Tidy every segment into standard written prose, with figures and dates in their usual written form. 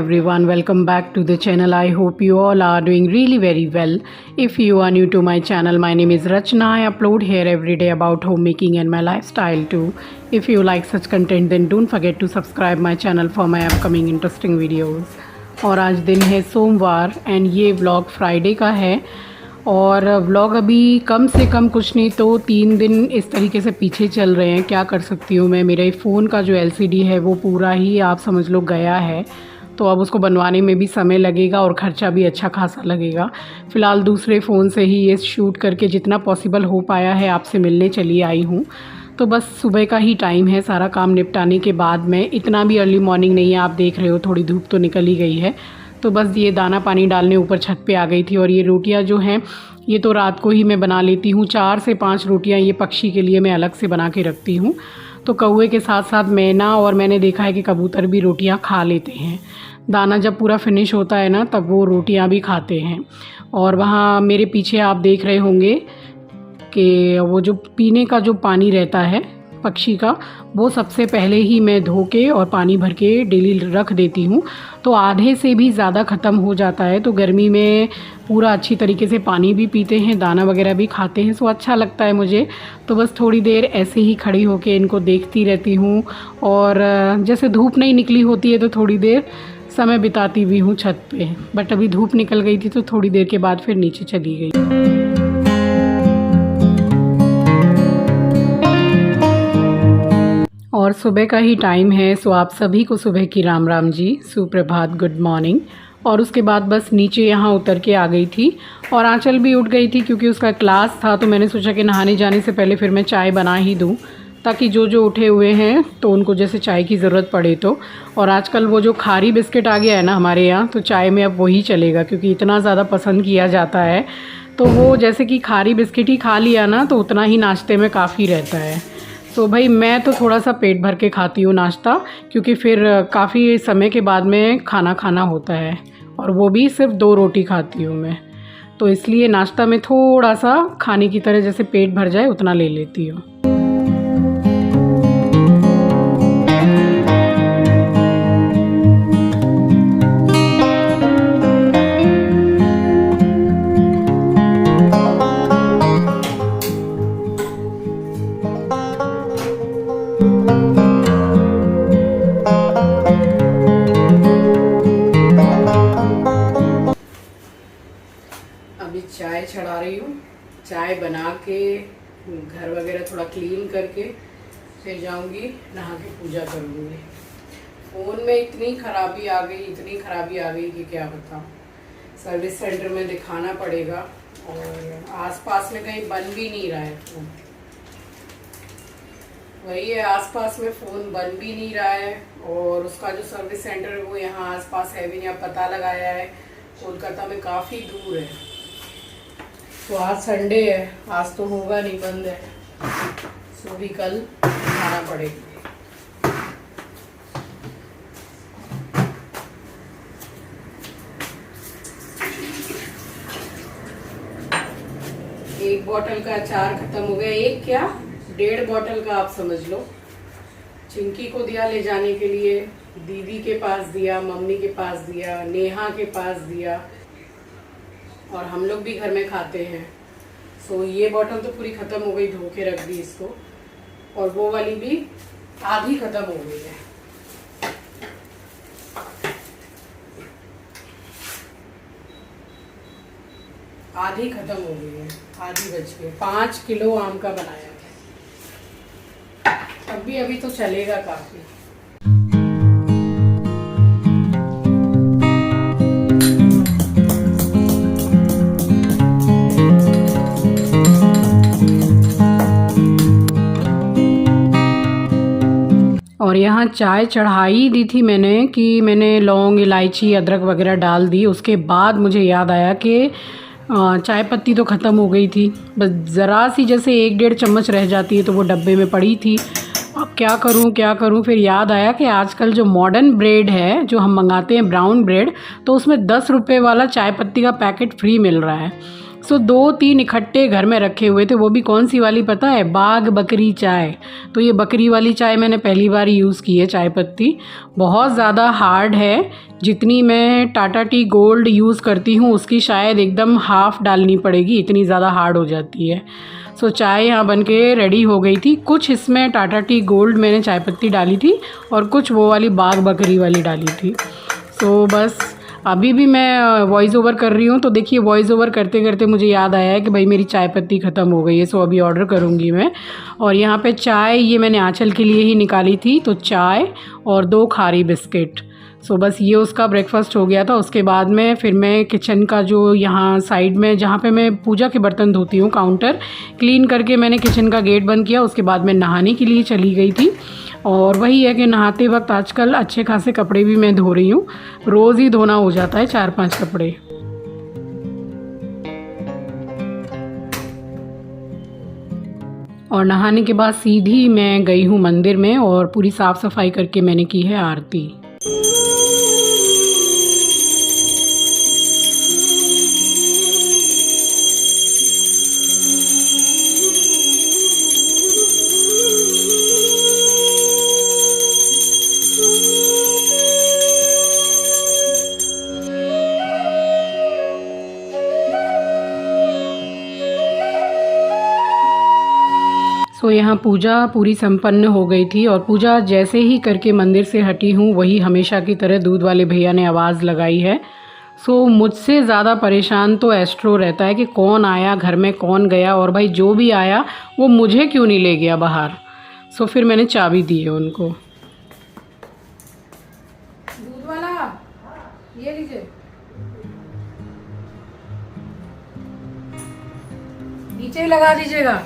everyone, welcome back to the channel. I hope you all are doing really very well. If you are new to my channel, my name is Rachna. I upload here every day about homemaking and my lifestyle too. If you like such content then don't forget to subscribe my channel for my upcoming interesting videos. और आज दिन है सोमवार and ये vlog Friday का है और vlog अभी कम से कम कुछ नहीं तो 3 दिन इस तरीके से पीछे चल रहे हैं। क्या कर सकती हूँ मैं, मेरे फ़ोन का जो LCD है वो पूरा ही आप समझ लो गया है, तो अब उसको बनवाने में भी समय लगेगा और ख़र्चा भी अच्छा खासा लगेगा। फ़िलहाल दूसरे फ़ोन से ही ये शूट करके जितना पॉसिबल हो पाया है आपसे मिलने चली आई हूँ। तो बस सुबह का ही टाइम है, सारा काम निपटाने के बाद में, इतना भी अर्ली मॉर्निंग नहीं है, आप देख रहे हो थोड़ी धूप तो निकल ही गई है। तो बस ये दाना पानी डालने ऊपर छत पे आ गई थी और ये रोटियां जो हैं ये तो रात को ही मैं बना लेती हूँ। 4 से 5 रोटियां ये पक्षी के लिए मैं अलग से बना के रखती हूँ। तो कौवे के साथ साथ मैना और मैंने देखा है कि कबूतर भी रोटियाँ खा लेते हैं। दाना जब पूरा फिनिश होता है ना तब वो रोटियाँ भी खाते हैं। और वहाँ मेरे पीछे आप देख रहे होंगे कि वो जो पीने का जो पानी रहता है पक्षी का, वो सबसे पहले ही मैं धो के और पानी भर के डेली रख देती हूँ। तो आधे से भी ज़्यादा ख़त्म हो जाता है। तो गर्मी में पूरा अच्छी तरीके से पानी भी पीते हैं, दाना वगैरह भी खाते हैं, सो अच्छा लगता है मुझे। तो बस थोड़ी देर ऐसे ही खड़ी होके इनको देखती रहती हूँ और जैसे धूप नहीं निकली होती है तो थोड़ी देर समय बिताती भी हूँ छत पे। बट अभी धूप निकल गई थी तो थोड़ी देर के बाद फिर नीचे चली गई। और सुबह का ही टाइम है, सो आप सभी को सुबह की राम राम जी, सुप्रभात, गुड मॉर्निंग। और उसके बाद बस नीचे यहाँ उतर के आ गई थी और आंचल भी उठ गई थी क्योंकि उसका क्लास था। तो मैंने सोचा कि नहाने जाने से पहले फिर मैं चाय बना ही दूँ ताकि जो उठे हुए हैं तो उनको जैसे चाय की ज़रूरत पड़े तो। और आजकल वो जो खारी बिस्किट आ गया है ना हमारे यहाँ, तो चाय में अब वही चलेगा क्योंकि इतना ज़्यादा पसंद किया जाता है। तो वो जैसे कि खारी बिस्किट ही खा लिया ना तो उतना ही नाश्ते में काफ़ी रहता है। तो भाई मैं तो थोड़ा सा पेट भर के खाती हूँ नाश्ता, क्योंकि फिर काफ़ी समय के बाद में खाना होता है और वो भी सिर्फ 2 रोटी खाती हूँ मैं। तो इसलिए नाश्ता में थोड़ा सा खाने की तरह जैसे पेट भर जाए उतना ले लेती हूँ। अभी चाय चढ़ा रही हूँ। चाय बना के घर वगैरह थोड़ा क्लीन करके फिर जाऊंगी नहा के पूजा करूँगी। फ़ोन में इतनी खराबी आ गई कि क्या बताऊँ। सर्विस सेंटर में दिखाना पड़ेगा और आसपास में कहीं बन भी नहीं रहा है फ़ोन। वही है, आसपास में फ़ोन बन भी नहीं रहा है और उसका जो सर्विस सेंटर है वो यहाँ आसपास है भी नहीं। अब पता लगाया है कोलकाता में काफ़ी दूर है। तो आज संडे है, आज तो होगा नहीं, बंद है। सो भी कल खाना पड़ेगा। एक बोतल का अचार खत्म हो गया, एक क्या 1.5 बोतल का आप समझ लो। चिंकी को दिया ले जाने के लिए, दीदी के पास दिया, मम्मी के पास दिया, नेहा के पास दिया और हम लोग भी घर में खाते हैं। सो ये बोतल तो पूरी ख़त्म हो गई, धो के रख दी इसको। और वो वाली भी आधी ख़त्म हो गई है। आधी ख़त्म हो गई है, आधी बच गई। 5 किलो आम का बनाया था। अभी तो चलेगा काफ़ी। और यहाँ चाय चढ़ाई दी थी मैंने कि मैंने लौंग, इलायची, अदरक वगैरह डाल दी। उसके बाद मुझे याद आया कि चाय पत्ती तो ख़त्म हो गई थी, बस ज़रा सी जैसे 1-1.5 चम्मच रह जाती है तो वो डब्बे में पड़ी थी। अब क्या करूँ। फिर याद आया कि आजकल जो मॉडर्न ब्रेड है जो हम मंगाते हैं ब्राउन ब्रेड, तो उसमें 10 रुपये वाला चाय पत्ती का पैकेट फ्री मिल रहा है। सो 2-3 इकट्ठे घर में रखे हुए थे। वो भी कौन सी वाली पता है? बाग बकरी चाय। तो ये बकरी वाली चाय मैंने पहली बार यूज़ की है। चाय पत्ती बहुत ज़्यादा हार्ड है। जितनी मैं टाटा टी गोल्ड यूज़ करती हूँ उसकी शायद एकदम हाफ़ डालनी पड़ेगी, इतनी ज़्यादा हार्ड हो जाती है। सो चाय यहाँ बन के रेडी हो गई थी। कुछ इसमें टाटा टी गोल्ड मैंने चाय पत्ती डाली थी और कुछ वो वाली बाग बकरी वाली डाली थी। सो बस अभी भी मैं वॉइस ओवर कर रही हूँ। तो देखिए वॉइस ओवर करते करते मुझे याद आया है कि भाई मेरी चाय पत्ती ख़त्म हो गई है। सो अभी ऑर्डर करूँगी मैं। और यहाँ पे चाय ये मैंने आंचल के लिए ही निकाली थी, तो चाय और 2 खारी बिस्किट। सो बस ये उसका ब्रेकफास्ट हो गया था। उसके बाद में फिर मैं किचन का जो यहाँ साइड में जहाँ पे मैं पूजा के बर्तन धोती हूँ काउंटर क्लीन करके मैंने किचन का गेट बंद किया। उसके बाद मैं नहाने के लिए चली गई थी। और वही है कि नहाते वक्त आजकल अच्छे खासे कपड़े भी मैं धो रही हूँ। रोज़ ही धोना हो जाता है 4-5 कपड़े। और नहाने के बाद सीधी मैं गई हूँ मंदिर में और पूरी साफ़ सफाई करके मैंने की है आरती। सो यहाँ पूजा पूरी संपन्न हो गई थी और पूजा जैसे ही करके मंदिर से हटी हूँ वही हमेशा की तरह दूध वाले भैया ने आवाज़ लगाई है। सो मुझसे ज़्यादा परेशान तो एस्ट्रो रहता है कि कौन आया घर में, कौन गया, और भाई जो भी आया वो मुझे क्यों नहीं ले गया बाहर। सो फिर मैंने चाबी दी है उनको। दूध वाला ये लीजिए, नीचे लगा दीजिएगा।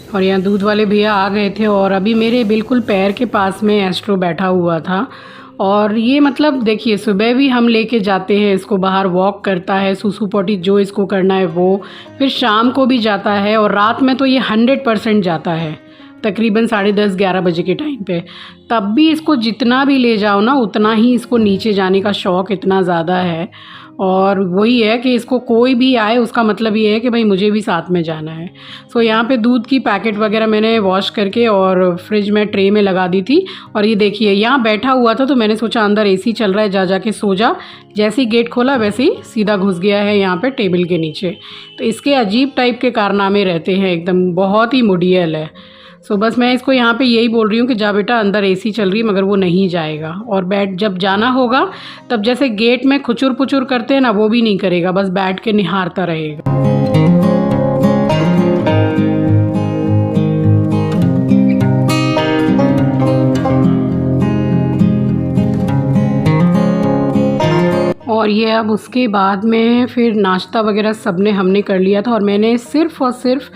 और यहाँ दूध वाले भैया आ गए थे और अभी मेरे बिल्कुल पैर के पास में एस्ट्रो बैठा हुआ था। और ये मतलब देखिए सुबह भी हम लेके जाते हैं इसको बाहर, वॉक करता है, सूसू पोटी जो इसको करना है वो, फिर शाम को भी जाता है और रात में तो ये 100% जाता है तकरीबन 10:30-11 बजे के टाइम पे। तब भी इसको जितना भी ले जाओ ना उतना ही इसको नीचे जाने का शौक़ इतना ज़्यादा है। और वही है कि इसको कोई भी आए उसका मतलब ये है कि भाई मुझे भी साथ में जाना है। सो यहाँ पे दूध की पैकेट वगैरह मैंने वॉश करके और फ्रिज में ट्रे में लगा दी थी। और ये देखिए यहाँ बैठा हुआ था तो मैंने सोचा अंदर एसी चल रहा है, जा के सो जा। जैसे ही गेट खोला वैसे ही सीधा घुस गया है यहाँ पे टेबल के नीचे। तो इसके अजीब टाइप के कारनामे रहते हैं, एकदम बहुत ही मुडियल है। सो बस मैं इसको यहाँ पे यही बोल रही हूँ कि जा बेटा, अंदर एसी चल रही है, मगर वो नहीं जाएगा। और बैठ जब जाना होगा तब जैसे गेट में खुचुर पुचुर करते हैं ना, वो भी नहीं करेगा, बस बैठ के निहारता रहेगा। और ये अब उसके बाद में फिर नाश्ता वगैरह सबने हमने कर लिया था और मैंने सिर्फ़ और सिर्फ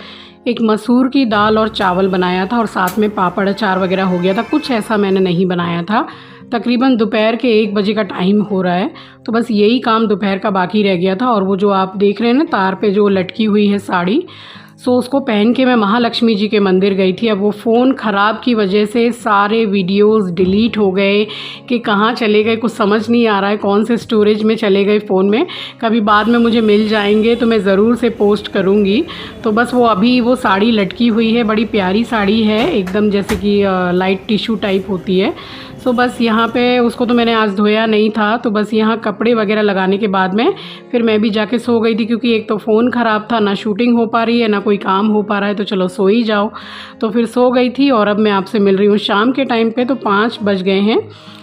एक मसूर की दाल और चावल बनाया था और साथ में पापड़ अचार वगैरह हो गया था। कुछ ऐसा मैंने नहीं बनाया था। तकरीबन दोपहर के 1 बजे का टाइम हो रहा है, तो बस यही काम दोपहर का बाकी रह गया था। और वो जो आप देख रहे हैं ना तार पे जो लटकी हुई है साड़ी, सो उसको पहन के मैं महालक्ष्मी जी के मंदिर गई थी। अब वो फ़ोन ख़राब की वजह से सारे वीडियोस डिलीट हो गए कि कहाँ चले गए, कुछ समझ नहीं आ रहा है कौन से स्टोरेज में चले गए फ़ोन में। कभी बाद में मुझे मिल जाएंगे तो मैं ज़रूर से पोस्ट करूँगी। तो बस वो अभी वो साड़ी लटकी हुई है, बड़ी प्यारी साड़ी है एकदम, जैसे कि लाइट टिश्यू टाइप होती है। सो बस यहाँ पे उसको तो मैंने आज धोया नहीं था, तो बस यहाँ कपड़े वगैरह लगाने के बाद में फिर मैं भी जाके सो गई थी, क्योंकि एक तो फ़ोन ख़राब था, ना शूटिंग हो पा रही है ना कोई काम हो पा रहा है, तो चलो सो ही जाओ। तो फिर सो गई थी और अब मैं आपसे मिल रही हूँ शाम के टाइम पे। तो 5 बज गए हैं।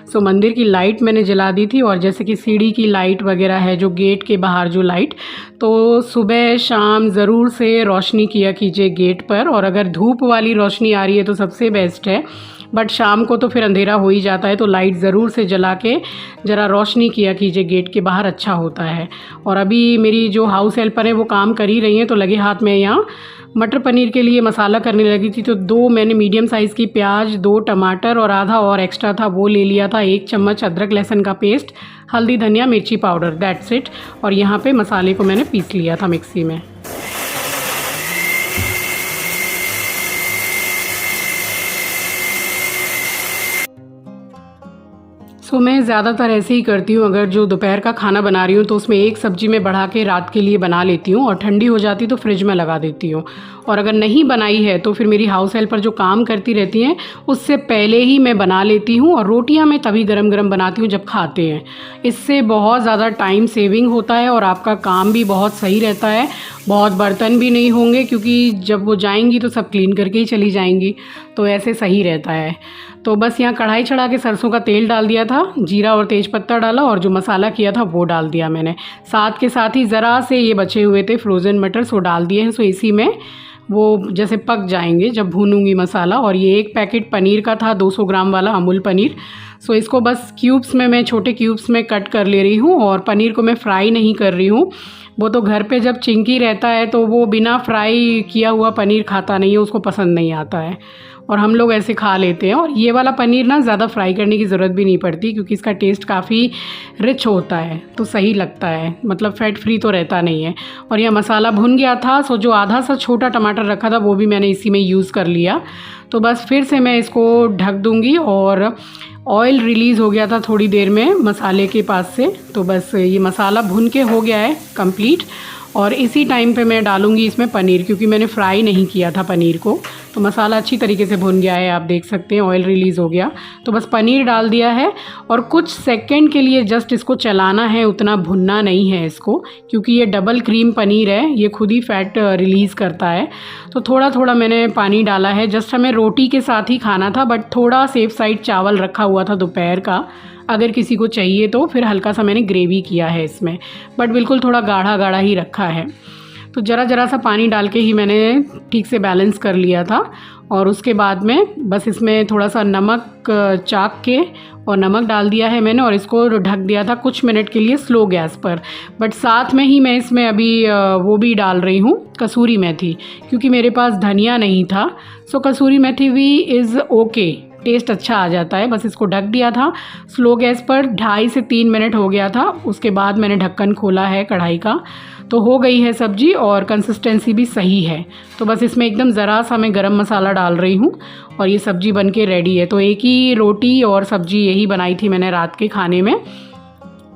सो मंदिर की लाइट मैंने जला दी थी और जैसे कि सीढ़ी की लाइट वगैरह है, जो गेट के बाहर जो लाइट, तो सुबह शाम ज़रूर से रोशनी किया कीजिए गेट पर। और अगर धूप वाली रोशनी आ रही है तो सबसे बेस्ट है, बट शाम को तो फिर अंधेरा हो ही जाता है, तो लाइट ज़रूर से जला के ज़रा रोशनी किया कीजिए गेट के बाहर, अच्छा होता है। और अभी मेरी जो हाउस हेल्पर है वो काम कर ही रही हैं, तो लगे हाथ में यहाँ मटर पनीर के लिए मसाला करने लगी थी। तो 2 मैंने मीडियम साइज़ की प्याज, 2 टमाटर और आधा और एक्स्ट्रा था वो ले लिया था, 1 चम्मच अदरक लहसुन का पेस्ट, हल्दी धनिया मिर्ची पाउडर, दैट्स इट। और यहाँ पे मसाले को मैंने पीस लिया था मिक्सी में। सो मैं ज़्यादातर ऐसे ही करती हूँ, अगर जो दोपहर का खाना बना रही हूँ तो उसमें एक सब्ज़ी मैं बढ़ा के रात के लिए बना लेती हूँ और ठंडी हो जाती तो फ्रिज में लगा देती हूँ। और अगर नहीं बनाई है तो फिर मेरी हाउस हेल्पर जो काम करती रहती हैं उससे पहले ही मैं बना लेती हूँ, और रोटियाँ मैं तभी गरम गरम बनाती हूँ जब खाते हैं। इससे बहुत ज़्यादा टाइम सेविंग होता है और आपका काम भी बहुत सही रहता है। बहुत बर्तन भी नहीं होंगे क्योंकि जब वो जाएंगी तो सब क्लीन करके ही चली जाएंगी, तो ऐसे सही रहता है। तो बस यहाँ कढ़ाई चढ़ा के सरसों का तेल डाल दिया था, जीरा और तेज़पत्ता डाला और जो मसाला किया था वो डाल दिया मैंने। साथ के साथ ही ज़रा से ये बचे हुए थे फ्रोज़न मटर, सो डाल दिए हैं। सो इसी में वो जैसे पक जाएंगे जब भूनूंगी मसाला। और ये एक पैकेट पनीर का था, 200 ग्राम वाला अमूल पनीर। सो इसको बस क्यूब्स में, मैं छोटे क्यूब्स में कट कर ले रही हूँ, और पनीर को मैं फ्राई नहीं कर रही हूँ। वो तो घर पे जब चिंकी रहता है तो वो बिना फ्राई किया हुआ पनीर खाता नहीं है, उसको पसंद नहीं आता है, और हम लोग ऐसे खा लेते हैं। और ये वाला पनीर ना ज़्यादा फ्राई करने की ज़रूरत भी नहीं पड़ती क्योंकि इसका टेस्ट काफ़ी रिच होता है, तो सही लगता है, मतलब फ़ैट फ्री तो रहता नहीं है। और यह मसाला भुन गया था, सो जो आधा सा छोटा टमाटर रखा था वो भी मैंने इसी में यूज़ कर लिया। तो बस फिर से मैं इसको ढक दूँगी, और ऑयल रिलीज़ हो गया था थोड़ी देर में मसाले के पास से। तो बस ये मसाला भुन के हो गया है कंप्लीट, और इसी टाइम पे मैं डालूँगी इसमें पनीर, क्योंकि मैंने फ्राई नहीं किया था पनीर को। तो मसाला अच्छी तरीके से भुन गया है, आप देख सकते हैं ऑयल रिलीज़ हो गया। तो बस पनीर डाल दिया है, और कुछ सेकंड के लिए जस्ट इसको चलाना है, उतना भुनना नहीं है इसको, क्योंकि ये डबल क्रीम पनीर है, ये खुद ही फैट रिलीज़ करता है। तो थोड़ा थोड़ा मैंने पानी डाला है, जस्ट हमें रोटी के साथ ही खाना था, बट थोड़ा सेफ साइड चावल रखा हुआ था दोपहर का, अगर किसी को चाहिए तो। फिर हल्का सा मैंने ग्रेवी किया है इसमें, बट बिल्कुल थोड़ा गाढ़ा गाढ़ा ही रखा है। तो ज़रा ज़रा सा पानी डाल के ही मैंने ठीक से बैलेंस कर लिया था। और उसके बाद में बस इसमें थोड़ा सा नमक चाक के और नमक डाल दिया है मैंने, और इसको ढक दिया था कुछ मिनट के लिए स्लो गैस पर। बट साथ में ही मैं इसमें अभी वो भी डाल रही हूँ, कसूरी मेथी, क्योंकि मेरे पास धनिया नहीं था। सो कसूरी मेथी भी इज़ ओके, टेस्ट अच्छा आ जाता है। बस इसको ढक दिया था स्लो गैस पर, 2.5 से 3 मिनट हो गया था। उसके बाद मैंने ढक्कन खोला है कढ़ाई का, तो हो गई है सब्ज़ी और कंसिस्टेंसी भी सही है। तो बस इसमें एकदम ज़रा सा मैं गरम मसाला डाल रही हूँ, और ये सब्ज़ी बन के रेडी है। तो एक ही रोटी और सब्ज़ी यही बनाई थी मैंने रात के खाने में,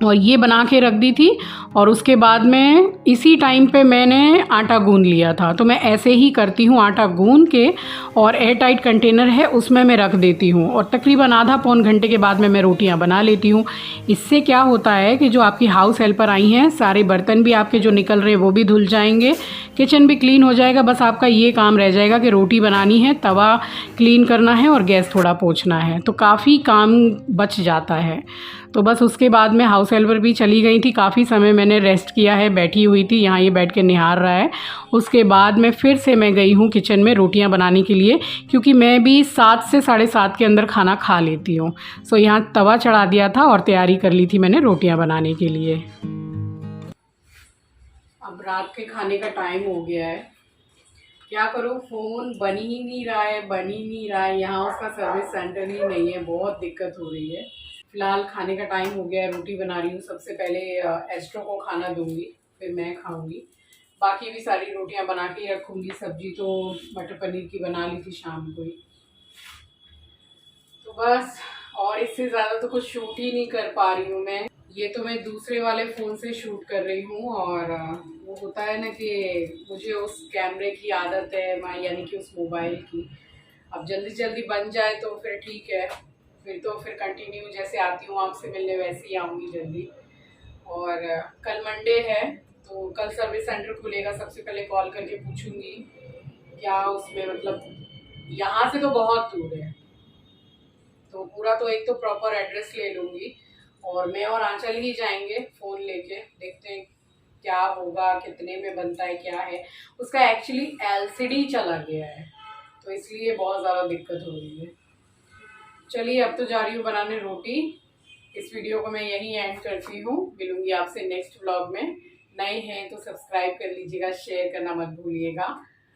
और ये बना के रख दी थी। और उसके बाद में इसी टाइम पे मैंने आटा गूंद लिया था। तो मैं ऐसे ही करती हूँ, आटा गूंद के और एयर टाइट कंटेनर है उसमें मैं रख देती हूँ, और तकरीबन आधा पौन घंटे के बाद में मैं रोटियाँ बना लेती हूँ। इससे क्या होता है कि जो आपकी हाउस हेल्पर आई हैं, सारे बर्तन भी आपके जो निकल रहे हैं वो भी धुल जाएंगे, किचन भी क्लीन हो जाएगा। बस आपका ये काम रह जाएगा कि रोटी बनानी है, तवा क्लीन करना है और गैस थोड़ा पोंछना है, तो काफ़ी काम बच जाता है। तो बस उसके बाद में हाउस हेल्पर भी चली गई थी, काफ़ी समय मैंने रेस्ट किया है, बैठी हुई थी, यहाँ ये बैठ के निहार रहा है। उसके बाद में फिर से मैं गई हूँ किचन में रोटियाँ बनाने के लिए, क्योंकि मैं भी 7 से 7:30 के अंदर खाना खा लेती हूँ। सो यहाँ तवा चढ़ा दिया था और तैयारी कर ली थी मैंने रोटियाँ बनाने के लिए। अब रात के खाने का टाइम हो गया है, क्या करूँ, फ़ोन बन ही नहीं रहा है, बन ही नहीं रहा है, यहाँ उसका सर्विस सेंटर ही नहीं है, बहुत दिक्कत हो रही है। फ़िलहाल खाने का टाइम हो गया है, रोटी बना रही हूँ। सबसे पहले एस्ट्रो को खाना दूंगी, फिर मैं खाऊंगी। बाकी भी सारी रोटियां बना के ही रखूँगी। सब्जी तो मटर पनीर की बना ली थी शाम को ही। तो बस, और इससे ज़्यादा तो कुछ शूट ही नहीं कर पा रही हूँ मैं। ये तो मैं दूसरे वाले फ़ोन से शूट कर रही हूँ, और वो होता है ना कि मुझे उस कैमरे की आदत है, यानी कि उस मोबाइल की। अब जल्दी जल्दी बन जाए तो फिर ठीक है, फिर तो फिर कंटिन्यू जैसे आती हूँ आपसे मिलने वैसे ही आऊँगी जल्दी। और कल मंडे है, तो कल सर्विस सेंटर खुलेगा, सबसे पहले कॉल करके पूछूंगी क्या उसमें, मतलब यहाँ से तो बहुत दूर है, तो पूरा तो एक तो प्रॉपर एड्रेस ले लूँगी, और मैं और आंचल ही जाएंगे फ़ोन लेके, देखते हैं क्या होगा, कितने में बनता है, क्या है उसका। एक्चुअली एलसीडी चला गया है, तो इसलिए बहुत ज़्यादा दिक्कत हो रही है। चलिए, अब तो जा रही हूँ बनाने रोटी। इस वीडियो को मैं यहीं एंड करती हूँ, मिलूंगी आपसे नेक्स्ट व्लॉग में। नए हैं तो सब्सक्राइब कर लीजिएगा, शेयर करना मत भूलिएगा।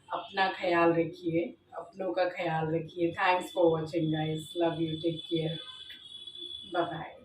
अपना ख्याल रखिए, अपनों का ख्याल रखिए। Thanks for watching guys, love you, take care, bye bye.